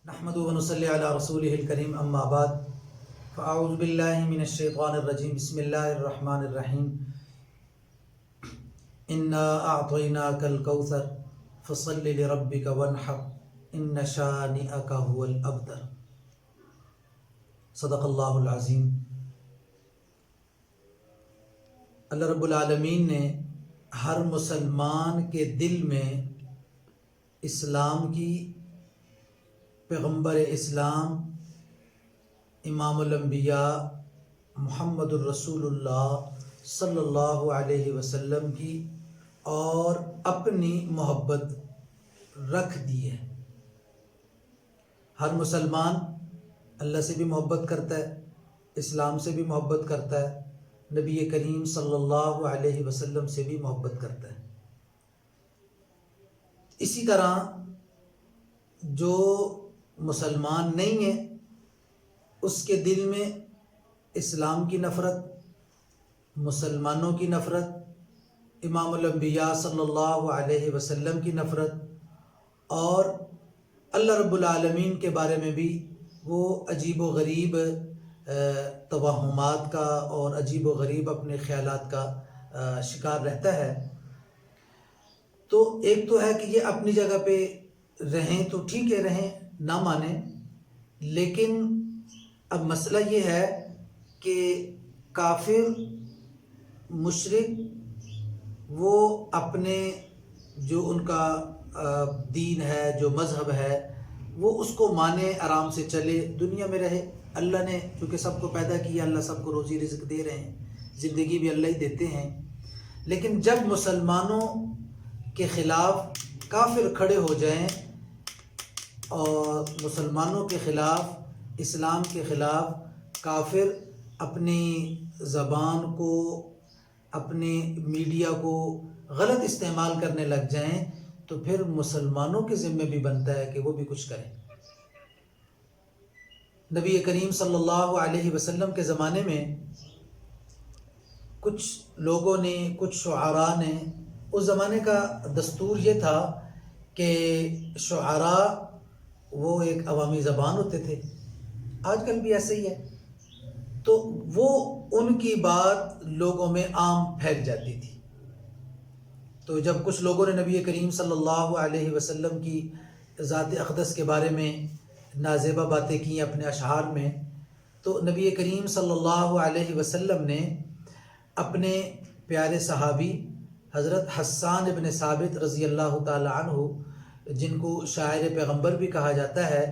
نحمد و نصلی علی رسولہ الکریم اما بعد فاعوذ باللہ من الشیطان الرجیم بسم اللہ الرحمن الرحیم انا اعطیناک الکوثر فصل لربک وانحر ان شانئک هو الابتر صدق اللہ العظیم۔ اللہ رب العالمین نے ہر مسلمان کے دل میں اسلام کی، پیغمبر اسلام امام الانبیاء محمد الرسول اللہ صلی اللہ علیہ وسلم کی اور اپنی محبت رکھ دی ہے۔ ہر مسلمان اللہ سے بھی محبت کرتا ہے، اسلام سے بھی محبت کرتا ہے، نبی کریم صلی اللہ علیہ وسلم سے بھی محبت کرتا ہے۔ اسی طرح جو مسلمان نہیں ہے اس کے دل میں اسلام کی نفرت، مسلمانوں کی نفرت، امام الانبیاء صلی اللہ علیہ وسلم کی نفرت اور اللہ رب العالمین کے بارے میں بھی وہ عجیب و غریب توہمات کا اور عجیب و غریب اپنے خیالات کا شکار رہتا ہے۔ تو ایک تو ہے کہ یہ اپنی جگہ پہ رہیں تو ٹھیک ہے، رہیں نہ مانیں، لیکن اب مسئلہ یہ ہے کہ کافر مشرک وہ اپنے جو ان کا دین ہے، جو مذہب ہے، وہ اس کو مانے، آرام سے چلے، دنیا میں رہے۔ اللہ نے کیونکہ سب کو پیدا کیا، اللہ سب کو روزی رزق دے رہے ہیں، زندگی بھی اللہ ہی دیتے ہیں۔ لیکن جب مسلمانوں کے خلاف کافر کھڑے ہو جائیں اور مسلمانوں کے خلاف، اسلام کے خلاف کافر اپنی زبان کو، اپنے میڈیا کو غلط استعمال کرنے لگ جائیں تو پھر مسلمانوں کے ذمہ بھی بنتا ہے کہ وہ بھی کچھ کریں۔ نبی کریم صلی اللہ علیہ وسلم کے زمانے میں کچھ لوگوں نے، کچھ شعراء نے، اس زمانے کا دستور یہ تھا کہ شعراء وہ ایک عوامی زبان ہوتے تھے، آج کل بھی ایسے ہی ہے، تو وہ ان کی بات لوگوں میں عام پھیل جاتی تھی۔ تو جب کچھ لوگوں نے نبی کریم صلی اللہ علیہ وسلم کی ذات اقدس کے بارے میں نازیبہ باتیں کی اپنے اشعار میں، تو نبی کریم صلی اللہ علیہ وسلم نے اپنے پیارے صحابی حضرت حسان ابن ثابت رضی اللہ تعالی عنہ، جن کو شاعر پیغمبر بھی کہا جاتا ہے،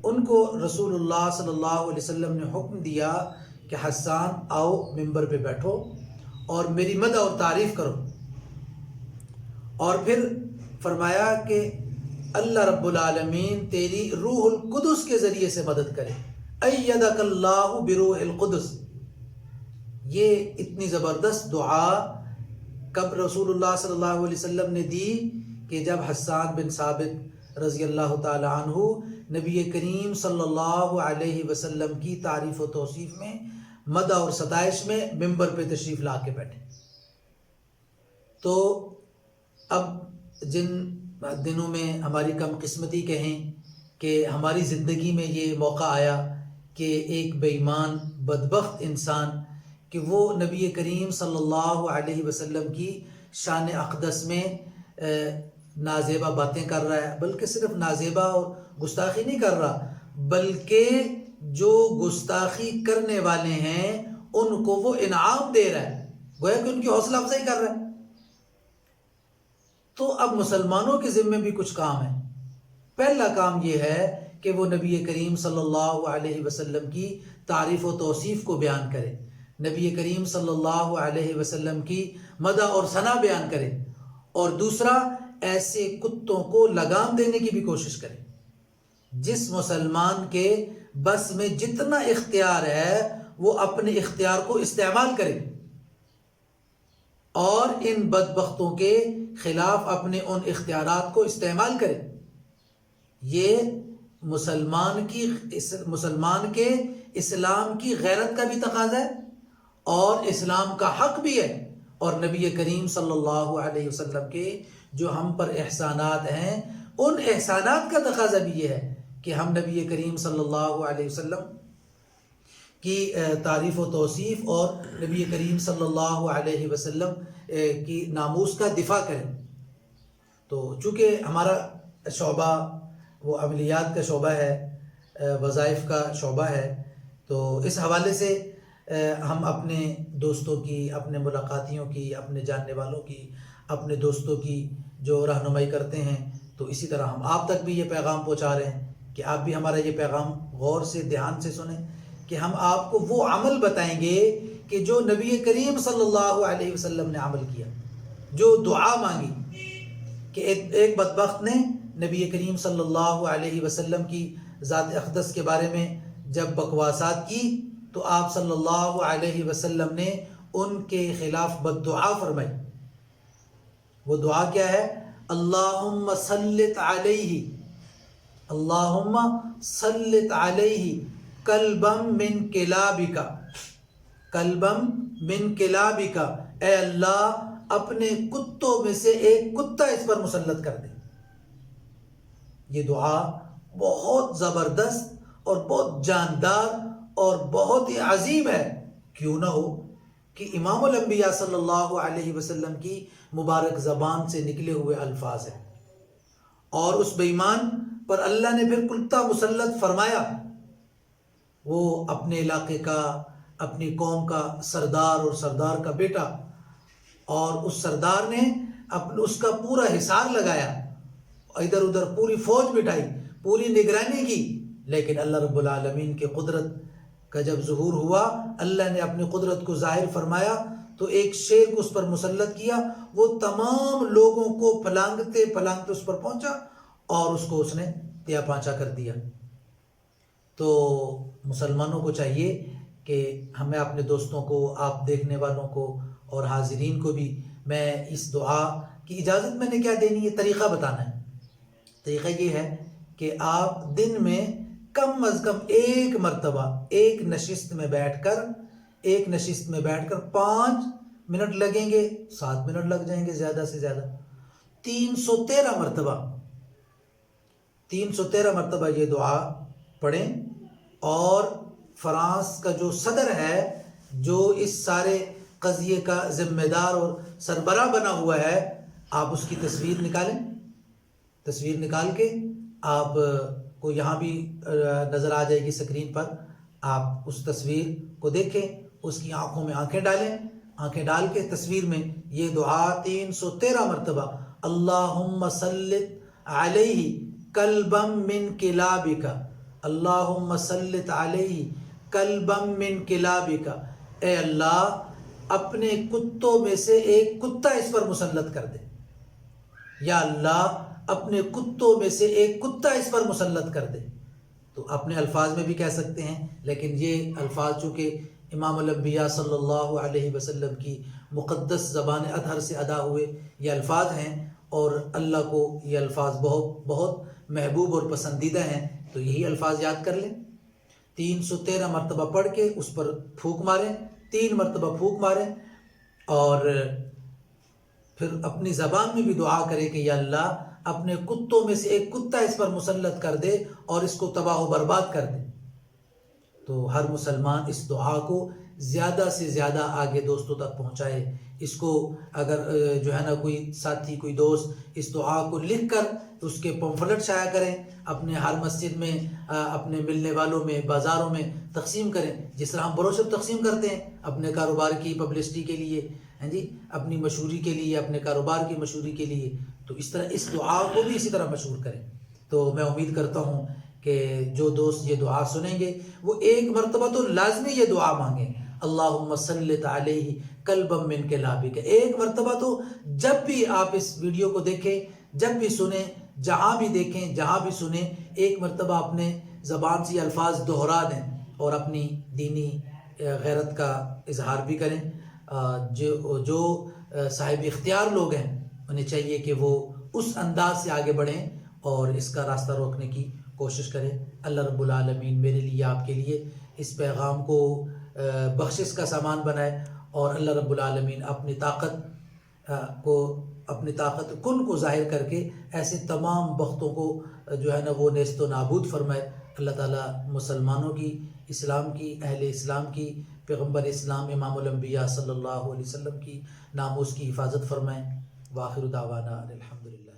ان کو رسول اللہ صلی اللہ علیہ وسلم نے حکم دیا کہ حسان آؤ ممبر پہ بیٹھو اور میری مدح اور تعریف کرو، اور پھر فرمایا کہ اللہ رب العالمین تیری روح القدس کے ذریعے سے مدد کرے، ایدک اللہ بروح القدس۔ یہ اتنی زبردست دعا کب رسول اللہ صلی اللہ علیہ وسلم نے دی کہ جب حسان بن ثابت رضی اللہ تعالی عنہ نبی کریم صلی اللہ علیہ وسلم کی تعریف و توصیف میں، مدح اور ستائش میں ممبر پہ تشریف لا کے بیٹھے۔ تو اب جن دنوں میں ہماری کم قسمتی کہیں کہ ہماری زندگی میں یہ موقع آیا کہ ایک بے ایمان بدبخت انسان کہ وہ نبی کریم صلی اللہ علیہ وسلم کی شان اقدس میں نازیبہ باتیں کر رہا ہے، بلکہ صرف نازیبہ اور گستاخی نہیں کر رہا، بلکہ جو گستاخی کرنے والے ہیں ان کو وہ انعام دے رہا ہے، گویا کہ ان کی حوصلہ افزائی کر رہا ہے۔ تو اب مسلمانوں کے ذمہ بھی کچھ کام ہے۔ پہلا کام یہ ہے کہ وہ نبی کریم صلی اللہ علیہ وسلم کی تعریف و توصیف کو بیان کرے، نبی کریم صلی اللہ علیہ وسلم کی مدح اور ثنا بیان کرے، اور دوسرا ایسے کتوں کو لگام دینے کی بھی کوشش کرے۔ جس مسلمان کے بس میں جتنا اختیار ہے وہ اپنے اختیار کو استعمال کرے اور ان بدبختوں کے خلاف اپنے ان اختیارات کو استعمال کرے۔ یہ مسلمان کے اسلام کی غیرت کا بھی تقاضا ہے اور اسلام کا حق بھی ہے، اور نبی کریم صلی اللہ علیہ وسلم کے جو ہم پر احسانات ہیں ان احسانات کا تقاضا بھی یہ ہے کہ ہم نبی کریم صلی اللہ علیہ وسلم کی تعریف و توصیف اور نبی کریم صلی اللہ علیہ وسلم کی ناموس کا دفاع کریں. تو چونکہ ہمارا شعبہ وہ عملیات کا شعبہ ہے، وظائف کا شعبہ ہے، تو اس حوالے سے ہم اپنے دوستوں کی، اپنے ملاقاتیوں کی، اپنے جاننے والوں کی، اپنے دوستوں کی جو رہنمائی کرتے ہیں، تو اسی طرح ہم آپ تک بھی یہ پیغام پہنچا رہے ہیں کہ آپ بھی ہمارا یہ پیغام غور سے، دھیان سے سنیں کہ ہم آپ کو وہ عمل بتائیں گے کہ جو نبی کریم صلی اللہ علیہ وسلم نے عمل کیا، جو دعا مانگی. کہ ایک بدبخت نے نبی کریم صلی اللہ علیہ وسلم کی ذات اقدس کے بارے میں جب بکواسات کی تو آپ صلی اللہ علیہ وسلم نے ان کے خلاف بد دعا فرمائی. وہ دعا کیا ہے؟ اللہم سلط علیہ، اللہم سلط علیہ کلبم من کلابک، کلبم من کلابک، اے اللہ اپنے کتوں میں سے ایک کتا اس پر مسلط کر دے. یہ دعا بہت زبردست اور بہت جاندار اور بہت ہی عظیم ہے. کیوں نہ ہو کہ امام الانبیاء صلی اللہ علیہ وسلم کی مبارک زبان سے نکلے ہوئے الفاظ ہیں، اور اس بے ایمان پر اللہ نے پھر کتا مسلط فرمایا. وہ اپنے علاقے کا، اپنی قوم کا سردار اور سردار کا بیٹا، اور اس سردار نے اس کا پورا حصار لگایا، ادھر ادھر پوری فوج بٹھائی، پوری نگرانی کی، لیکن اللہ رب العالمین کے قدرت کا جب ظہور ہوا، اللہ نے اپنی قدرت کو ظاہر فرمایا تو ایک شیر کو اس پر مسلط کیا. وہ تمام لوگوں کو پھلانگتے پھلانگتے اس پر پہنچا اور اس کو اس نے تیا پانچا کر دیا. تو مسلمانوں کو چاہیے کہ ہمیں اپنے دوستوں کو، آپ دیکھنے والوں کو اور حاضرین کو بھی میں اس دعا کی اجازت میں نے کیا دینی ہے، طریقہ بتانا ہے. طریقہ یہ ہے کہ آپ دن میں کم از کم ایک مرتبہ ایک نشست میں بیٹھ کر 5 منٹ لگیں گے، 7 منٹ لگ جائیں گے زیادہ سے زیادہ، 313 مرتبہ یہ دعا پڑھیں. اور فرانس کا جو صدر ہے، جو اس سارے قضیے کا ذمہ دار اور سربراہ بنا ہوا ہے، آپ اس کی تصویر نکالیں. تصویر نکال کے آپ کو یہاں بھی نظر آ جائے گی اسکرین پر، آپ اس تصویر کو دیکھیں، اس کی آنکھوں میں آنکھیں ڈالیں، آنکھیں ڈال کے تصویر میں یہ دعا 313 مرتبہ اللہم سلط علیہ کلبم من کلابک، اللہم سلط علیہ کلبم من کلابک، اے اللہ اپنے کتوں میں سے ایک کتا اس پر مسلط کر دے. یا اللہ اپنے کتوں میں سے ایک کتا اس پر مسلط کر دے. تو اپنے الفاظ میں بھی کہہ سکتے ہیں، لیکن یہ الفاظ چونکہ امام الانبیاء صلی اللہ علیہ وسلم کی مقدس زبان اطہر سے ادا ہوئے یہ الفاظ ہیں، اور اللہ کو یہ الفاظ بہت بہت محبوب اور پسندیدہ ہیں، تو یہی الفاظ یاد کر لیں. 313 مرتبہ پڑھ کے اس پر پھونک ماریں، 3 مرتبہ پھونک ماریں، اور پھر اپنی زبان میں بھی دعا کرے کہ یا اللہ اپنے کتوں میں سے ایک کتا اس پر مسلط کر دے اور اس کو تباہ و برباد کر دے. تو ہر مسلمان اس دعا کو زیادہ سے زیادہ آگے دوستوں تک پہنچائے. اس کو اگر جو ہے نا کوئی ساتھی، کوئی دوست اس دعا کو لکھ کر اس کے پمفلٹ شائع کریں، اپنے ہر مسجد میں، اپنے ملنے والوں میں، بازاروں میں تقسیم کریں، جس طرح ہم بروشر تقسیم کرتے ہیں اپنے کاروبار کی پبلسٹی کے لیے، ہیں جی، اپنی مشہوری کے لیے، اپنے کاروبار کی مشہوری کے لیے. تو اس طرح اس دعا کو بھی اسی طرح مشہور کریں. تو میں امید کرتا ہوں کہ جو دوست یہ دعا سنیں گے وہ ایک مرتبہ تو لازمی یہ دعا مانگیں، اللہم سلط علیہ کلبم من کلابک. ایک مرتبہ تو جب بھی آپ اس ویڈیو کو دیکھیں، جب بھی سنیں، جہاں بھی دیکھیں، جہاں بھی سنیں، ایک مرتبہ اپنے زبان سے الفاظ دہرا دیں اور اپنی دینی غیرت کا اظہار بھی کریں. جو صاحب اختیار لوگ ہیں انہیں چاہیے کہ وہ اس انداز سے آگے بڑھیں اور اس کا راستہ روکنے کی کوشش کریں. اللہ رب العالمین میرے لیے، آپ کے لیے اس پیغام کو بخشش کا سامان بنائے، اور اللہ رب العالمین اپنی طاقت کو اپنی طاقت کن کو ظاہر کر کے ایسے تمام بختوں کو جو ہے نا وہ نیست و نابود فرمائے۔ اللہ تعالیٰ مسلمانوں کی، اسلام کی، اہل اسلام کی، پیغمبر اسلام امام الانبیاء صلی اللہ علیہ وسلم کی ناموس کی حفاظت فرمائیں۔ وآخر دعوانا الحمدللہ۔